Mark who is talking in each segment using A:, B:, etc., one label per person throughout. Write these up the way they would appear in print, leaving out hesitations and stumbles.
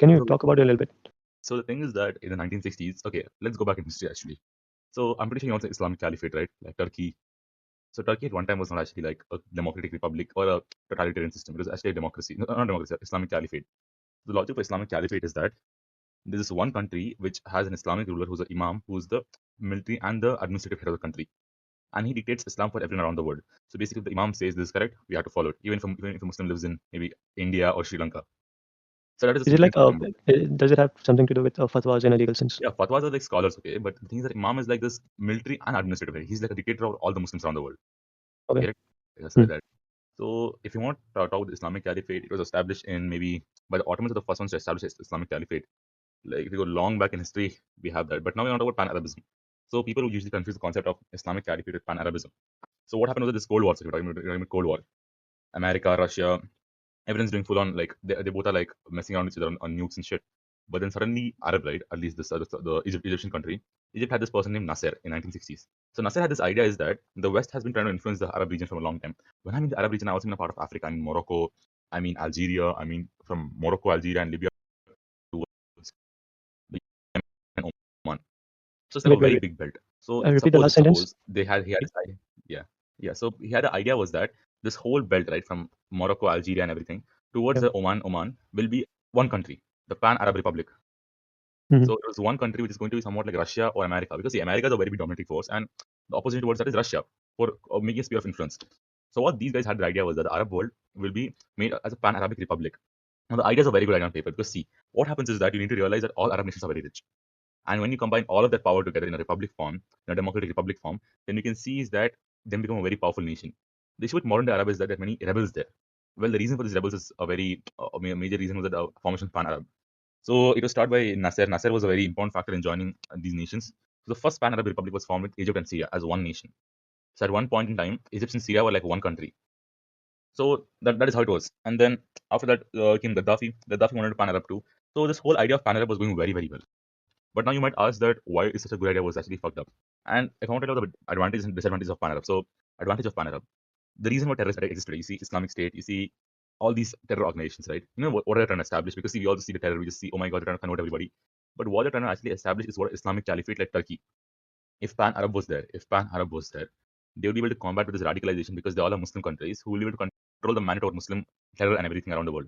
A: Can you
B: So,
A: talk about it a little bit?
B: so the thing is that in the 1960s, okay, let's go back in history actually. So I'm pretty sure you know the Islamic Caliphate, right? Like Turkey. So Turkey at one time was not actually like a democratic republic or a totalitarian system. It was actually a democracy, no, not democracy, Islamic Caliphate. The logic of Islamic Caliphate is that there is one country which has an Islamic ruler who's an imam, who's the military and the administrative head of the country, and he dictates Islam for everyone around the world. So basically, if the imam says this is correct, we have to follow it, even if a Muslim lives in maybe India or Sri Lanka. So that is the
A: Is it like,
B: significance of imam.
A: does it have something to do with fatwas in a legal sense?
B: Yeah, fatwas are like scholars, okay, but the thing is that imam is like this military and administrative head. He's like a dictator of all the Muslims around the world.
A: Okay.
B: Get it? Yes,
A: Hmm.
B: like that. So if you want to talk about the Islamic Caliphate, it was established in maybe by the Ottomans are the first ones to establish the Islamic Caliphate. Like if you go long back in history, we have that. But now we want to talk about Pan-Arabism. So people who usually confuse the concept of Islamic Caliphate with Pan-Arabism. So what happened was this Cold War? So you're talking about Cold War. America, Russia, everyone's doing full on like they both are like messing around with each other on nukes and shit. But then suddenly Arab, right? At least this the Egyptian country, Egypt had this person named Nasser in 1960s. So Nasser had this idea is that the West has been trying to influence the Arab region for a long time. When I mean the Arab region, I also mean a part of Africa. I mean Morocco. I mean Algeria. I mean from Morocco, Algeria, and Libya towards the Yemen and Oman. So it's like a
A: Wait, wait,
B: very
A: wait.
B: big belt. So
A: Repeat the last sentence.
B: suppose he had this idea. Yeah, yeah. So he had the idea was that this whole belt, right, from Morocco, Algeria, and everything towards
A: Yeah.
B: the Oman will be one country, the Pan-Arab Republic.
A: Hmm.
B: So it was one country which is going to be somewhat like Russia or America, because see, America is a very big dominating force, and the opposition towards that is Russia for making a sphere of influence. So what these guys had the idea was that the Arab world will be made as a Pan-Arabic Republic. Now the idea is a very good idea on paper, because see, what happens is that you need to realize that all Arab nations are very rich. And when you combine all of that power together in a republic form, in a democratic republic form, then you can see is that them become a very powerful nation. The issue with modern day Arab is that there are many rebels there. Well, the reason for these rebels is a major reason was that the formation of Pan-Arab. So it was started by Nasser. Nasser was a very important factor in joining these nations. So the first Pan-Arab republic was formed with Egypt and Syria as one nation. So at one point in time, Egypt and Syria were like one country. So that is how it was. And then after that came Gaddafi. Gaddafi wanted Pan-Arab too. So this whole idea of Pan-Arab was going very, very well. But now you might ask that why is such a good idea was actually fucked up. And if I want to talk about the advantages and disadvantages of Pan-Arab. So advantage of Pan-Arab. The reason why terrorist attack exists today, you see Islamic State, you see all these terror organizations, right? You know what are they trying to establish? Because see, we also see the terror, we just see, oh my god, they're trying to convert everybody. But what they're trying to actually establish is what Islamic Caliphate like Turkey. If Pan-Arab was there, they would be able to combat with this radicalization because they all are Muslim countries who will be able to control the mandate of Muslim terror and everything around the world.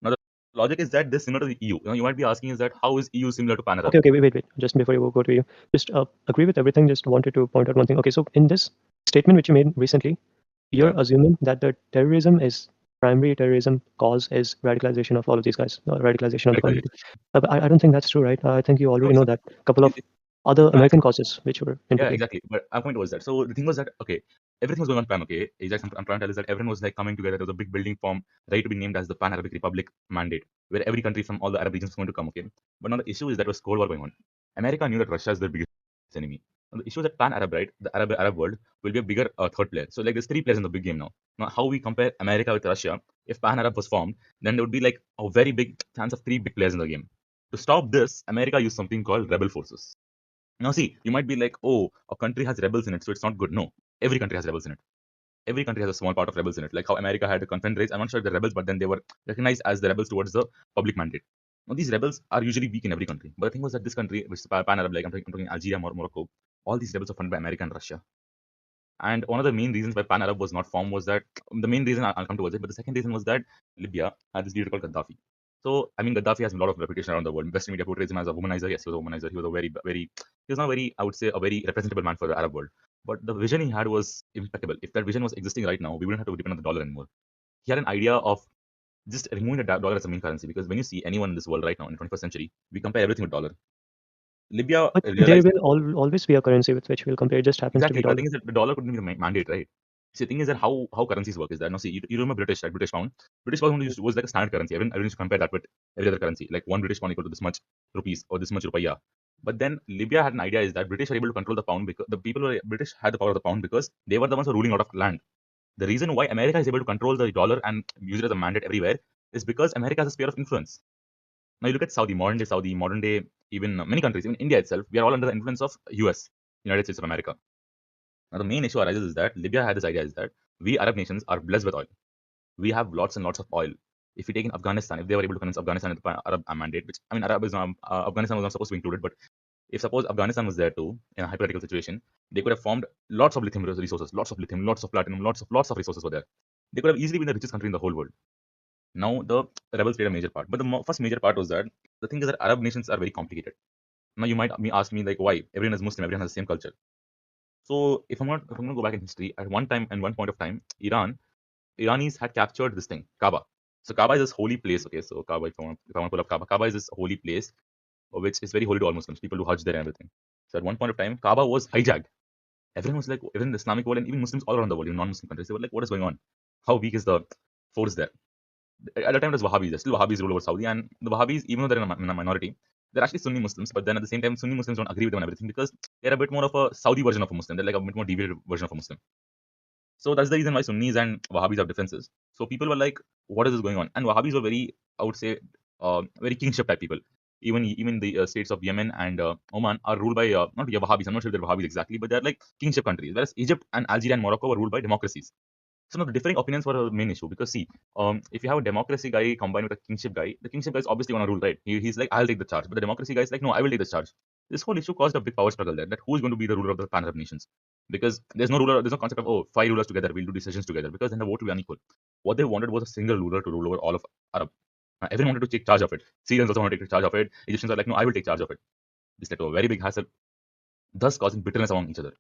B: Now the logic is that this is similar to the EU. You might be asking is that how is EU similar to Pan-Arab?
A: Okay, okay, wait. Just before you go to you, just agree with everything. Just wanted to point out one thing. Okay, so in this statement which you made recently, you're
B: Yeah.
A: assuming that the primary terrorism cause is radicalization of all of these guys, radicalization of the community. But I don't think that's true, right? I think you
B: No,
A: already
B: it's
A: know
B: not.
A: that couple of
B: It-
A: other
B: no,
A: American causes which were into
B: yeah,
A: play.
B: exactly. But our point was that. So the thing was that okay, everything was going on plan. Okay, exactly. I'm trying to tell is that everyone was like coming together. There was a big building form, ready to be named as the Pan-Arabic Republic mandate, where every country from all the Arab regions was going to come. Okay, but now the issue is that was Cold War going on. America knew that Russia is their biggest enemy. Now the issue is that Pan-Arab, right, the Arab world will be a bigger third player. So like there's three players in the big game now. Now how we compare America with Russia? If Pan-Arab was formed, then there would be like a very big chance of three big players in the game. To stop this, America used something called rebel forces. Now, see, you might be like, oh, a country has rebels in it, so it's not good. No, every country has rebels in it. Every country has a small part of rebels in it. Like how America had the Confederates. I'm not sure if they're rebels, but then they were recognized as the rebels towards the public mandate. Now, these rebels are usually weak in every country. But the thing was that this country, which is Pan-Arab, like I'm talking Algeria, Morocco, all these rebels are funded by America and Russia. And one of the main reasons why Pan-Arab was not formed was that the main reason I'll come towards it, but the second reason was that Libya had this leader called Gaddafi. So, I mean, Gaddafi has a lot of reputation around the world. Western media portrays him as a womanizer. Yes, he was a womanizer. He was a he was not very, I would say, a very representable man for the Arab world. But the vision he had was impeccable. If that vision was existing right now, we wouldn't have to depend on the dollar anymore. He had an idea of just removing the dollar as a main currency, because when you see anyone in this world right now in the 21st century, we compare everything with dollar. Libya
A: But there
B: realized
A: will always be a currency with which we'll compare. It just happens to be
B: exactly, but the
A: dollar.
B: thing is that the dollar couldn't be the mandate, right? See, the thing is that how currencies work is that now see you remember British, right? British pound. British pound was like a standard currency. Everyone used to compare that with every other currency. Like one British pound equal to this much rupees or this much rupiah. But then Libya had an idea is that British are able to control the pound because the people who were British had the power of the pound because they were the ones who were ruling out of land. The reason why America is able to control the dollar and use it as a mandate everywhere is because America has a sphere of influence. Now you look at Saudi, modern day, even many countries, even India itself, we are all under the influence of US, United States of America. Now, the main issue arises is that Libya had this idea is that we Arab nations are blessed with oil. We have lots and lots of oil. If you take in Afghanistan, if they were able to convince Afghanistan with the Arab mandate, which I mean, Afghanistan was not supposed to be included, but if suppose Afghanistan was there too, in a hypothetical situation, they could have formed lots of lithium resources, lots of lithium, lots of platinum, lots of resources were there. They could have easily been the richest country in the whole world. Now the rebels played a major part, but the first major part was that the thing is that Arab nations are very complicated. Now you might ask me like why everyone is Muslim, everyone has the same culture. So if I'm going to go back in history, at one time and one point of time, Iranis had captured this thing, Kaaba. So Kaaba is this holy place. Okay, so Kaaba, if I want to pull up Kaaba, Kaaba is this holy place which is very holy to all Muslims. People do Hajj there and everything. So at one point of time, Kaaba was hijacked. Everyone was like, even the Islamic world and even Muslims all around the world, even non-Muslim countries, they were like, what is going on? How weak is the force there? At the time, it was Wahhabis. Still, Wahhabis rule over Saudi, and the Wahhabis, even though they're in a minority, they're actually Sunni Muslims. But then at the same time, Sunni Muslims don't agree with them on everything because they're a bit more of a Saudi version of a Muslim. They're like a bit more deviated version of a Muslim. So that's the reason why Sunnis and Wahhabis have differences. So people were like, what is this going on? And Wahhabis were very, I would say, very kingship type people. Even the states of Yemen and Oman are ruled by not Wahhabis. I'm not sure if they're Wahhabis exactly, but they're like kingship countries. Whereas Egypt and Algeria and Morocco were ruled by democracies. So now the differing opinions were a main issue because see, if you have a democracy guy combined with a kingship guy, the kingship guy is obviously going to rule, right? He's like, I'll take the charge, but the democracy guy is like, no, I will take the charge. This whole issue caused a big power struggle there. That who's going to be the ruler of the Pan-Arab nations? Because there's no ruler, there's no concept of five rulers together, we'll do decisions together. Because then the vote will be unequal. What they wanted was a single ruler to rule over all of Arab. Everyone wanted to take charge of it. Syrians also wanted to take charge of it. Egyptians are like, no, I will take charge of it. This led to a very big hassle, thus causing bitterness among each other.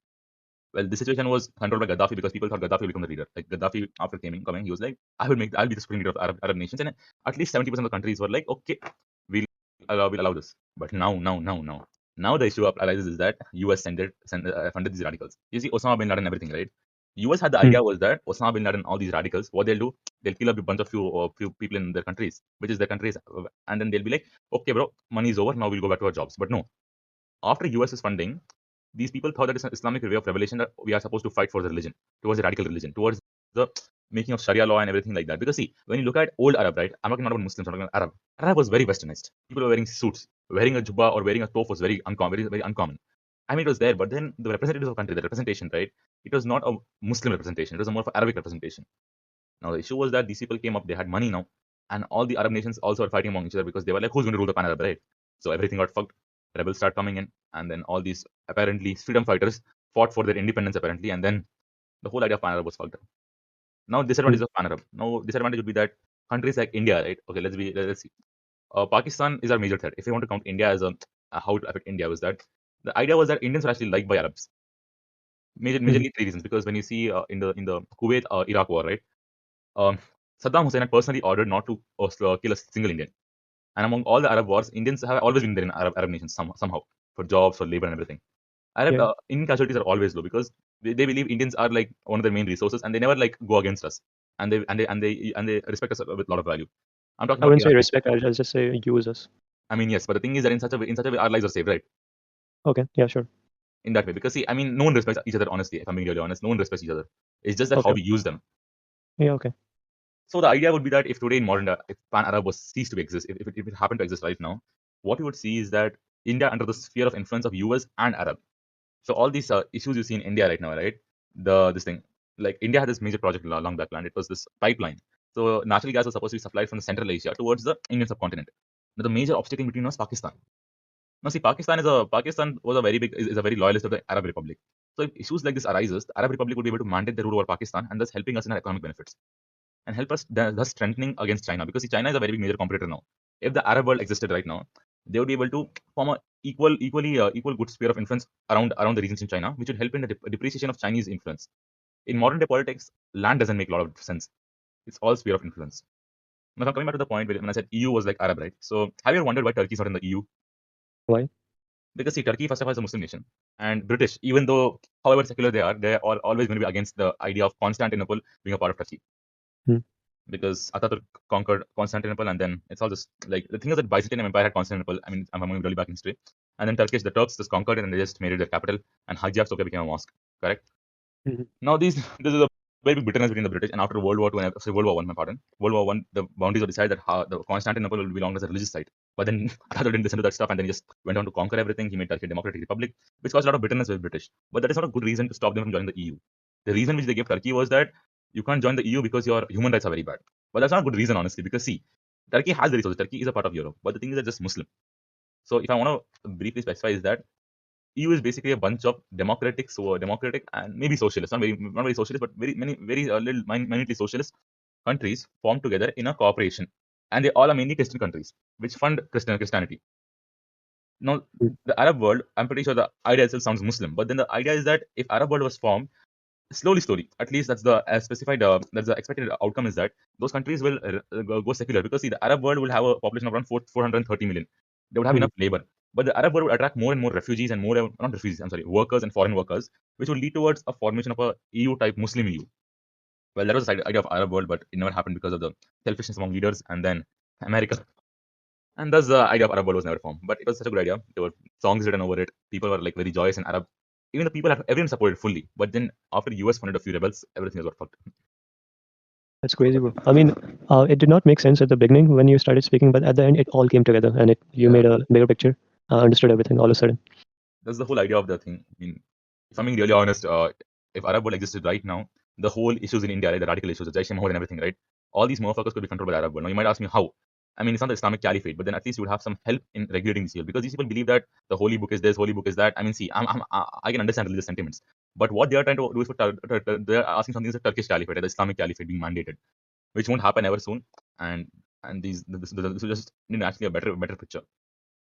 B: Well, the situation was controlled by Gaddafi because people thought Gaddafi would become the leader. Like Gaddafi, after coming, he was like, I'll be the supreme leader of Arab nations, and at least 70% of the countries were like, okay, we'll allow this. But now the issue arises is that US funded these radicals. You see, Osama bin Laden and everything, right? US had the
A: Hmm.
B: idea was that Osama bin Laden, all these radicals, what they'll do, they'll kill up a bunch of few people in their countries, which is their countries, and then they'll be like, okay, bro, money is over, now we'll go back to our jobs. But no, after US's funding, these people thought that it's an Islamic way of revelation that we are supposed to fight for the religion, towards the radical religion, towards the making of Sharia law and everything like that. Because see, when you look at old Arab, right? I'm talking not about Muslims, I'm talking about Arab. Arab was very westernized. People were wearing suits. Wearing a jubba or wearing a tof was very uncommon, very uncommon. I mean, it was there, but then the representatives of the country, the representation, right? It was not a Muslim representation. It was a more of an Arabic representation. Now the issue was that these people came up, they had money now, and all the Arab nations also were fighting among each other because they were like, who's going to rule the Pan-Arab, right? So everything got fucked. Rebels start coming in, and then all these apparently freedom fighters fought for their independence apparently, and then the whole idea of Pan-Arab was fucked up. Now
A: Hmm.
B: disadvantage of Pan-Arab. Now disadvantage would be that countries like India, right? Okay, let's see. Pakistan is our major threat. If you want to count India as a how to affect India, was that the idea was that Indians were actually liked by Arabs.
A: Hmm.
B: Majorly three reasons. Because when you see in the Kuwait Iraq war, right? Um, Saddam Hussein had personally ordered not to kill a single Indian. And among all the Arab wars, Indians have always been there in Arab nations somehow for jobs, for labor, and everything. Arab
A: Yeah.
B: Indian casualties are always low because they believe Indians are like one of their main resources, and they never like go against us, and they respect us with a lot of value. I'm talking
A: I
B: about
A: wouldn't say
B: Iraq.
A: respect. I'll just say use us.
B: I mean, yes, but the thing is that in such a way, our lives are saved, right?
A: Okay. Yeah. Sure.
B: In that way, because see, I mean, no one respects each other. Honestly, if I'm being really honest, no one respects each other. It's just that how
A: Okay.
B: we use them.
A: Yeah. Okay.
B: So the idea would be that if today in modern, if Pan-Arab was ceased to exist, if it happened to exist right now, what we would see is that India under the sphere of influence of US and Arab. So all these issues you see in India right now, right? This thing, like India had this major project along that plan. It was this pipeline. So natural gas was supposed to be supplied from the Central Asia towards the Indian subcontinent. Now the major obstacle between was Pakistan. Now see, Pakistan was a very big is a very loyalist of the Arab Republic. So if issues like this arises, the Arab Republic would be able to mandate their rule over Pakistan and thus helping us in our economic benefits and help us thus strengthening against China because see, China is a very big major competitor now. If the Arab world existed right now, they would be able to form a equal good sphere of influence around the regions in China, which would help in the depreciation of Chinese influence. In modern day politics, land doesn't make a lot of sense. It's all sphere of influence. Now, coming back to the point when I said EU was like Arab, right? So, have you ever wondered why Turkey is not in the EU?
A: Why?
B: Because see, Turkey first of all is a Muslim nation, and British, even though however secular they are always going to be against the idea of Constantinople being a part of Turkey.
A: Hmm.
B: Because Ataturk conquered Constantinople, and then it's all just like the thing is that Byzantine Empire had Constantinople. I mean, I'm going really back in history, and then the Turks just conquered it and they just made it their capital, and Hagia Sophia became a mosque. Correct.
A: Hmm.
B: Now this is a very big bitterness between the British, and after World War Two, sorry, World War One, my pardon, World War One, the boundaries were decided that the Constantinople will belong as a religious site. But then Ataturk didn't listen to that stuff, and then he just went on to conquer everything. He made Turkey a democratic republic, which caused a lot of bitterness with British. But that is not a good reason to stop them from joining the EU. The reason which they gave Turkey was that you can't join the EU because your human rights are very bad. But that's not a good reason, honestly, because see, Turkey has the resources. Turkey is a part of Europe, but the thing is that just Muslim. So if I want to briefly specify is that EU is basically a bunch of democratic and maybe socialist, not very socialist, but very many very little minutely socialist countries formed together in a cooperation, and they all are mainly Christian countries which fund Christianity. Now,
A: Mm.
B: the Arab world, I'm pretty sure the idea itself sounds Muslim, but then the idea is that if Arab world was formed slowly, at least that's the specified, that's the expected outcome is that those countries will go secular, because see, the Arab world will have a population of around 430 million. They would have
A: Mm.
B: enough labor, but the Arab world would attract more and more refugees and more, not refugees, I'm sorry, workers and foreign workers, which will lead towards a formation of a EU type Muslim EU. Well, that was the idea of Arab world, but it never happened because of the selfishness among leaders and then America. And thus the idea of Arab world was never formed. But it was such a good idea. There were songs written over it. People were like very joyous in Arab. Even the people, everyone supported fully. But then after the US funded a few rebels, everything got fucked.
A: That's crazy, bro. I mean, it did not make sense at the beginning when you started speaking, but at the end, it all came together, and you
B: Yeah.
A: made a bigger picture, understood everything all of a sudden.
B: That's the whole idea of the thing. I mean, if I'm being really honest, if Arab world existed right now, the whole issues in India, right, the radical issues, the Jaish-e-Mohammed and everything, right, all these motherfuckers could be controlled by the Arab world. Now you might ask me how. I mean, it's not the Islamic Caliphate, but then at least you would have some help in regulating these people, because these people believe that the holy book is this, holy book is that. I mean, see, I can understand religious sentiments, but what they are trying to do is they're asking something is the Turkish Caliphate, the Islamic Caliphate being mandated, which won't happen ever soon. And this is just actually a better picture.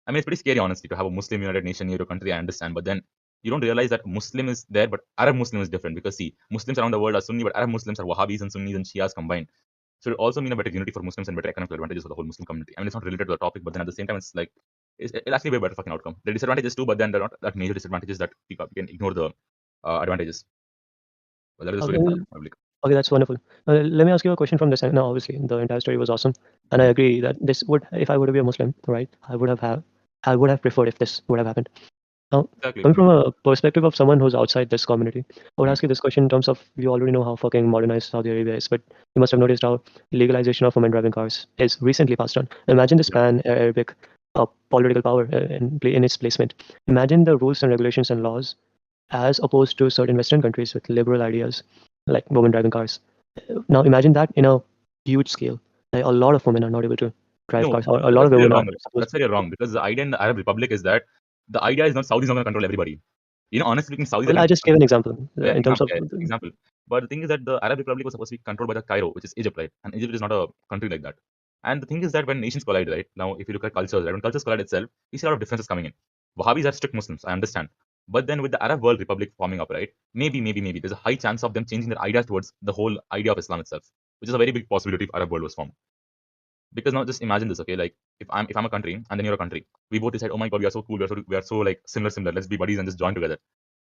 B: I mean, it's pretty scary, honestly, to have a Muslim United Nation near your country. I understand, but then you don't realize that Muslim is there, but Arab Muslim is different. Because see, Muslims around the world are Sunni, but Arab Muslims are Wahhabis and Sunnis and Shias combined. So it also mean a better unity for Muslims and better economic advantages for the whole Muslim community. I mean, it's not related to the topic, but then at the same time, it's like it'll actually be a better fucking outcome. There are disadvantages too, but then there are not that major disadvantages that you can ignore the advantages. But that is the story of Arab Republic.
A: Okay, that's wonderful. Let me ask you a question from this end. Now, obviously, the entire story was awesome, and I agree that this would, if I were to be a Muslim, right, I would have preferred if this would have happened. Now,
B: Exactly.
A: coming from a perspective of someone who's outside this community, I would
B: Mm.
A: ask you this question in terms of, you already know how fucking modernized Saudi Arabia is, but you must have noticed how legalization of women driving cars is recently passed on. Imagine this
B: Yeah.
A: pan-Arabic political power in its placement. Imagine the rules and regulations and laws as opposed to certain Western countries with liberal ideas like women driving cars. Now, imagine that in a huge scale. Like, a lot of women are not able to drive
B: No,
A: cars, or a lot
B: that's
A: of
B: where you're
A: women are
B: wrong.
A: supposed.
B: That's where you're wrong, because the idea in the Arab Republic is that the idea is not Saudi's not going to control everybody. You know, honestly speaking, Saudis are
A: Well, I
B: going to
A: just gave an example in terms
B: example,
A: of.
B: example. But the thing is that the Arab Republic was supposed to be controlled by the Cairo, which is Egypt, right? And Egypt is not a country like that. And the thing is that when nations collide, right? Now, if you look at cultures, right? When cultures collide itself, you see a lot of differences coming in. Wahhabis are strict Muslims, I understand. But then with the Arab World Republic forming up, right? Maybe there's a high chance of them changing their ideas towards the whole idea of Islam itself, which is a very big possibility if Arab world was formed. Because now just imagine this, okay? Like if I'm a country and then you're a country, we both decide, oh my god, we are so cool, we are so like similar. Let's be buddies and just join together.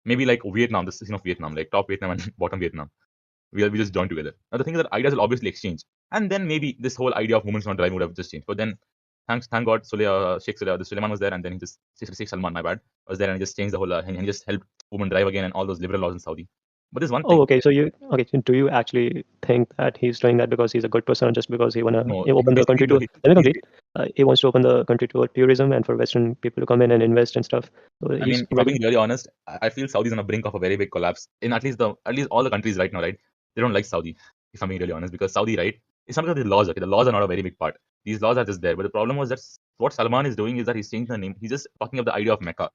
B: Maybe like Vietnam, the scene of Vietnam, like top Vietnam and bottom Vietnam. We just join together. Now the thing is that ideas will obviously exchange, and then maybe this whole idea of women should not drive would have just changed. But then, thank God, Sheikh Suleiman was there, and then he just Sheikh Salman, my bad, was there, and he just changed the whole, and he just helped women drive again and all those liberal laws in Saudi. But there's one
A: Oh,
B: thing.
A: okay. So do you actually think that he's doing that because he's a good person, or just because he wanna
B: No,
A: open the country to? Let me
B: he's
A: complete. He wants to open the country to tourism and for Western people to come in and invest and stuff. So
B: I
A: he's
B: mean, if I'm
A: ready.
B: being really honest, I feel Saudi's on the brink of a very big collapse. In at least all the countries right now, right? They don't like Saudi. If I'm being really honest, because Saudi, right? It's not because of the laws. Okay, the laws are not a very big part. These laws are just there. But the problem was that what Salman is doing is that he's changing the name. He's just talking of the idea of Mecca.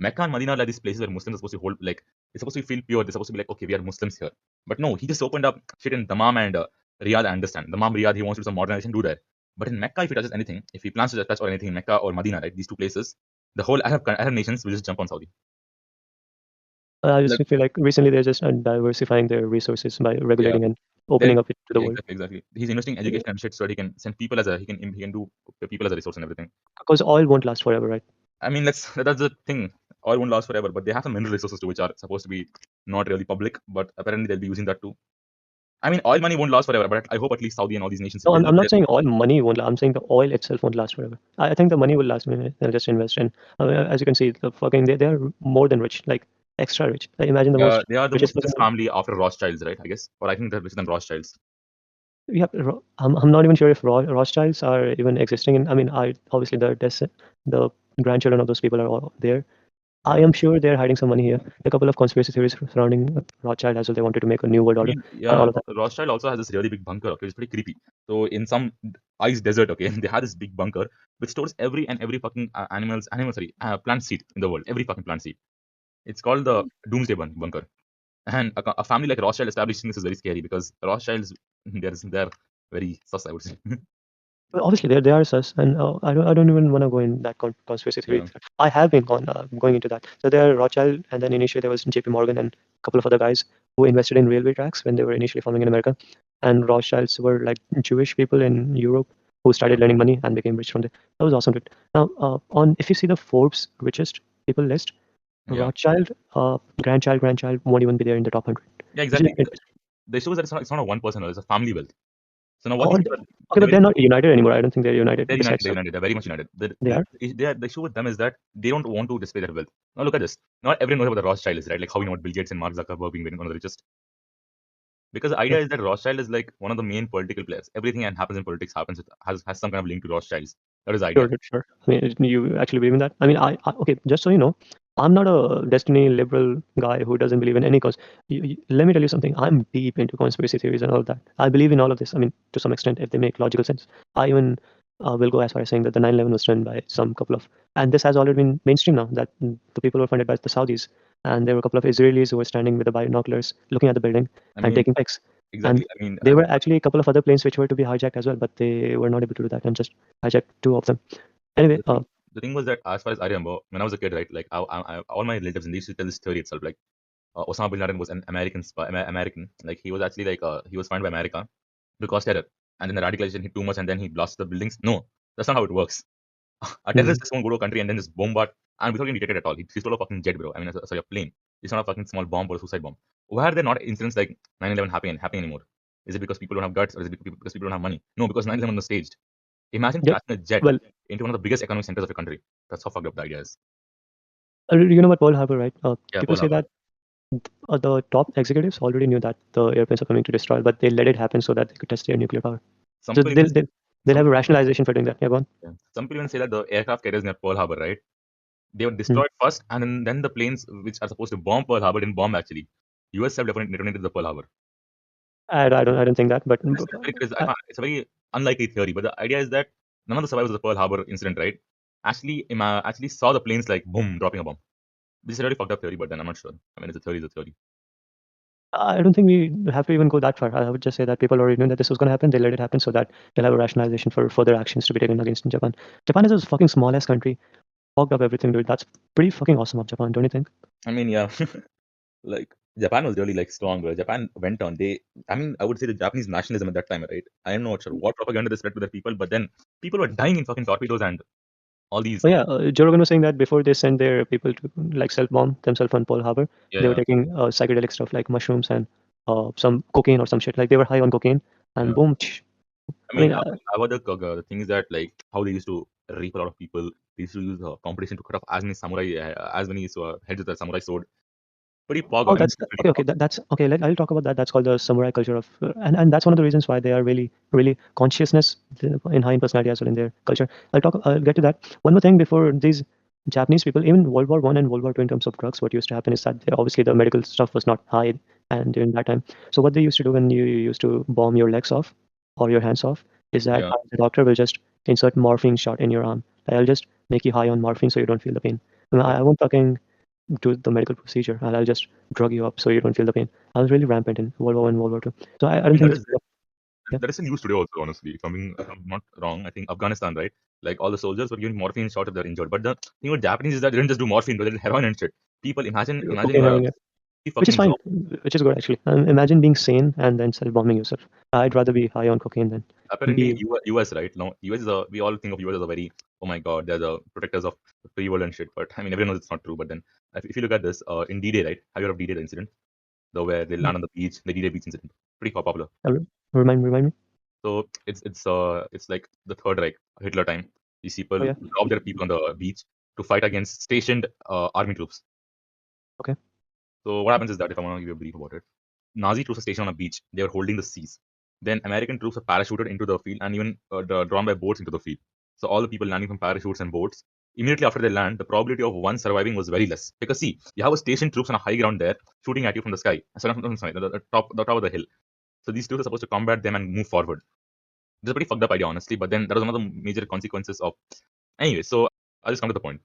B: Mecca and Medina are like these places where Muslims are supposed to hold, like, it's supposed to feel pure. They're supposed to be like, okay, we are Muslims here. But no, he just opened up shit in Dammam and Riyadh. I understand. Dammam, Riyadh, he wants to do some modernization, do that. But in Mecca, if he touches anything, if he plans to touch or anything in Mecca or Medina, right, these two places, the whole Arab nations will just jump on Saudi.
A: I just feel like recently they're just diversifying their resources by
B: Yeah,
A: regulating and opening up it to the
B: yeah,
A: world.
B: exactly. He's investing in education and shit so that he can send people as a he can do people as a resource and everything.
A: Because oil won't last forever, right?
B: I mean, that's the thing. Oil won't last forever, but they have some mineral resources too, which are supposed to be not really public, but apparently they'll be using that too. I mean, oil money won't last forever, but I hope at least Saudi and all these nations
A: No,
B: build
A: I'm
B: up
A: not
B: their.
A: saying oil money won't. I'm saying the oil itself won't last forever. I think the money will last. They'll just invest in. As you can see, they are more than rich, like extra rich. Like, imagine the most
B: They are the
A: richest
B: most
A: person.
B: richest family after Rothschilds, right? I guess, or I think they're richer than Rothschilds.
A: Yeah, I'm not even sure if Rothschilds are even existing. I mean, I obviously the grandchildren of those people are all there. I am sure they're hiding some money here. A couple of conspiracy theories surrounding Rothschild as well. They wanted to make a new world
B: I
A: order
B: mean,
A: and
B: yeah,
A: all of that.
B: Rothschild also has this really big bunker. Okay, it's pretty creepy. So in some ice desert, okay, they have this big bunker which stores every fucking plant seed in the world, every fucking plant seed. It's called the Doomsday Bunker. And a family like Rothschild establishing this is very scary because Rothschilds they're very sus, I would say.
A: Well, obviously, they are sus, and I don't even want to go in that conspiracy theory.
B: Yeah,
A: I have been going into that. So there are Rothschild, and then initially there was J.P. Morgan and a couple of other guys who invested in railway tracks when they were initially forming in America. And Rothschilds were like Jewish people in Europe who
B: yeah,
A: started lending money and became rich from there. That was awesome. Dude. Now, on if you see the Forbes richest people list,
B: yeah,
A: Rothschild, grandchild won't even be there in the top 100,
B: yeah.
A: which is
B: Exactly. They shows that it's not a one person, it's a family wealth. So now what
A: or
B: these people are,
A: okay,
B: they're
A: but
B: very
A: they're not united anymore. I don't think they're united.
B: they're united.
A: Besides,
B: They're united. They're very much united.
A: they are.
B: The issue with them is that they don't want to display their wealth. Now look at this. Not everyone knows about the Rothschilds, right? Like how you know what Bill Gates and Mark Zuckerberg being one of the richest. Because the idea is that Rothschild is like one of the main political players. Everything that happens in politics has some kind of link to Rothschilds. That is the idea.
A: Sure, sure. I mean, you actually believe in that? I mean, okay, just so you know, I'm not a destiny liberal guy who doesn't believe in any cause. Let me tell you something. I'm deep into conspiracy theories and all of that. I believe in all of this. I mean, to some extent, if they make logical sense. I even will go as far as saying that the 9/11 was done by some couple of, and this has already been mainstream now, that the people were funded by the Saudis. And there were a couple of Israelis who were standing with the binoculars looking at the building
B: I
A: and
B: mean,
A: taking pics. And
B: exactly. I mean,
A: there were actually a couple of other planes which were to be hijacked as well, but they were not able to do that and just hijacked two of them. Anyway,
B: the thing, the thing was that as far as I remember, when I was a kid, right, like all my relatives and they used to tell this theory itself, like Osama bin Laden was an American spy, American. Like he was actually like he was found by America to cause terror, and then the radicalization hit too much, and then he blasted the buildings. No, that's not how it works. A
A: hmm.
B: terrorist just won't go to a country and then just bombard and without getting detected at all. He stole a fucking jet, bro. I mean, sorry, a plane. It's not a fucking small bomb or a suicide bomb. Why are there not incidents like 9/11 happening anymore? Is it because people don't have guts or is it because people don't have money? No, because 9/11 was staged. Imagine
A: Yep.
B: crashing a jet
A: Well,
B: into one of the biggest economic centers of your country. That's how fucked up the idea is.
A: you know about Pearl Harbor, right?
B: Yeah,
A: People
B: Pearl
A: say
B: Harbor.
A: that the top executives already knew that the airplanes are coming to destroy, but they let it happen so that they could test their nuclear power.
B: Some
A: So
B: people even
A: they'll
B: some
A: have a
B: people,
A: rationalization for doing that. Yeah, go on.
B: yeah. Some people even say that the aircraft carriers near Pearl Harbor, right? They were
A: Hmm.
B: destroyed first, and then the planes which are supposed to bomb Pearl Harbor didn't bomb actually. US have definitely detonated the Pearl Harbor.
A: I don't think that, but
B: It's a very unlikely theory, but the idea is that none of the survivors of the Pearl Harbor incident, right, actually saw the planes like boom dropping a bomb. This is a really fucked up theory, but then I'm not sure. I mean, it's a theory, it's a theory.
A: I don't think we have to even go that far. I would just say that people already knew that this was going to happen. They let it happen so that they'll have a rationalization for further actions to be taken against Japan. Japan is a fucking small ass country, fogged up everything, dude. That's pretty fucking awesome of Japan, don't you think?
B: I mean, yeah, like Japan was really like strong, bro. Japan went on. I mean, I would say the Japanese nationalism at that time, right? I am not sure what propaganda they spread to their people, but then people were dying in fucking torpedoes and all these.
A: Oh yeah, Joe Rogan was saying that before they sent their people to like self-bomb themselves on Pearl Harbor,
B: Yeah,
A: they were
B: yeah,
A: taking psychedelic stuff like mushrooms and some cocaine or some shit. Like they were high on cocaine, and
B: yeah.
A: boom. Tsh.
B: I
A: I
B: mean,
A: mean,
B: about the things that like how they used to rape a lot of people. They used to use competition to cut off as many heads with a samurai sword. Pretty pog. I
A: oh,
B: mean,
A: that's
B: pretty
A: okay.
B: pog.
A: Okay, that's okay. I'll talk about that. That's called the samurai culture of, and that's one of the reasons why they are really, really consciousness in high in personality as well in their culture. I'll get to that. One more thing before these Japanese people, even World War One and World War Two, in terms of drugs, what used to happen is that obviously the medical stuff was not high, and during that time, so what they used to do when you used to bomb your legs off or your hands off is that
B: Yeah,
A: the doctor will just insert morphine shot in your arm. Like, I'll just make you high on morphine so you don't feel the pain. And
B: yeah.
A: I won't fucking do the medical procedure, and I'll just drug you up so you don't feel the pain. I was really rampant in World War One, World War Two. So I
B: I
A: don't
B: mean,
A: think it's yeah.
B: that is in use today also. Honestly, if I'm not wrong, I think Afghanistan, right? Like all the soldiers were given morphine shots if they're injured. But the thing with Japanese is that they didn't just do morphine, but they did heroin and shit. People imagine
A: Cocaine, heroin, yeah.
B: a
A: Which is
B: fucking
A: fine,
B: job.
A: which is good actually. Imagine being sane and then self-bombing yourself. I'd rather be high on cocaine than
B: Apparently,
A: be.
B: US, right? Now, US is we all think of US as a very, oh my god, they're the protectors of the free world and shit. But I mean, everyone knows it's not true. But then, if you look at this, in D-Day, right? Have you heard of D-Day, the incident? The where they land on the beach, the D-Day beach incident. Pretty popular.
A: Remind me.
B: So it's like the Third Reich, Hitler time. These
A: Oh
B: people
A: yeah.
B: drop their people on the beach to fight against stationed army troops.
A: Okay.
B: So what happens is that if I want to give you a brief about it, Nazi troops are stationed on a beach. They are holding the seas. Then American troops are parachuted into the field and even drawn by boats into the field. So all the people landing from parachutes and boats immediately after they land, the probability of one surviving was very less. Because see, you have a stationed troops on a high ground there shooting at you from the sky, the top of the hill. So these troops are supposed to combat them and move forward. This is a pretty fucked up idea, honestly. But then that was one of the major consequences of. Anyway, so I'll just come to the point.